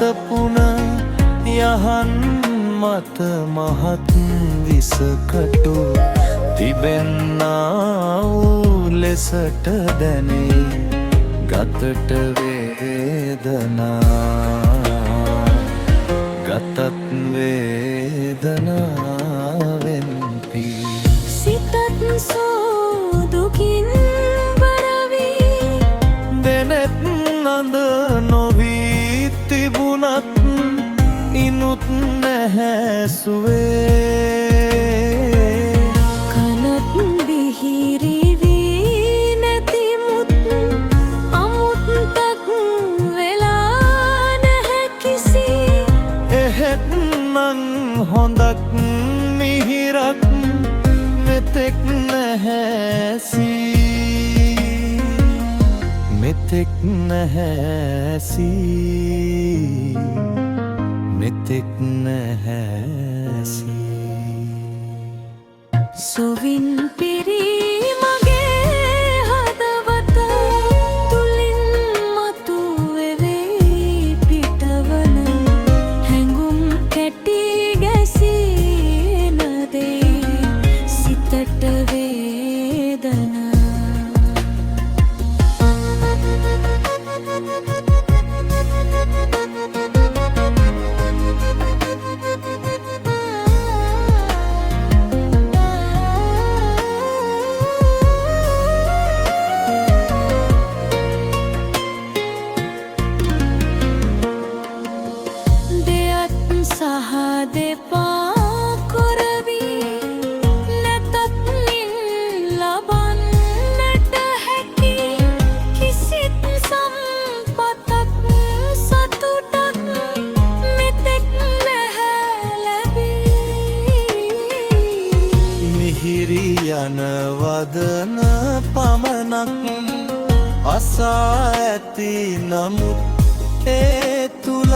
සැතපුන යහන් මත මහත් විසකටු තිබෙන්නා වූ ලෙසට දැනේ ගතට වේදනා ගතත් වේදනාවෙන් පී සිතත් සෝදුකින් බරවී දෙනෙත් අඳ නොවී තිබුණත් ඉනුත් නැහැසුවේ කනත් බිහිරි වී නැතිමුත් අමුත්තක් වෙලා නැහැ කිසි එහෙත් නං හොඳක් මිහිරක් මෙතෙක් නැහැසී මෙතෙක් නැහැසී මෙතෙක් නැහැසී සොවින් පිරී මගේ හදවත තුලින් මතුවෙවී පිටවන හැඟුම් කැටි ගැසී නදේ සිතට වේදනා සහ දෙපා කොරවී නැතත් මින් ලබන්නට හැකි කිසිත් සම්පතක් සතුටක් මෙතෙක් නැහැ ලැබී මිහිරි යන වදන පමණක් අසා ඇති නමුත් ඒ තුල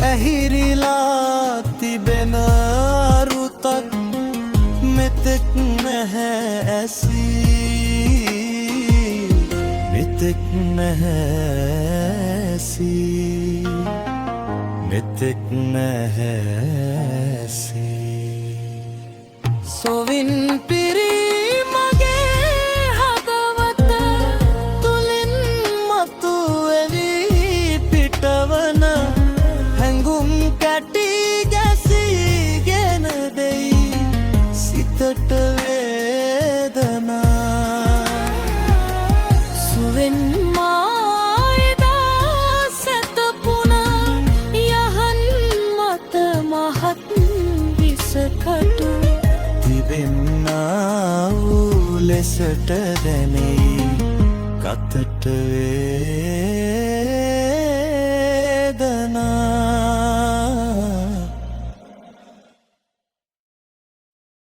ඇහිරිලා තිබෙන අරුතක් මෙතෙක් නැහැ ඇසී මෙතෙක් නැහැ ඇසී මෙතෙක් නැහැ ඇසී සොවින් පිරී මගේ හදවත තුලින් මතුවෙවී පිටවන හැඟුම් කැටි ගැසීගෙන දෙයි සිතට වේදනා සුවෙන් මා එදා සැතපුන යහන් මත මහත් විසකටු තිබෙන්නා වූ ලෙසට දැනෙයි ගතට වේ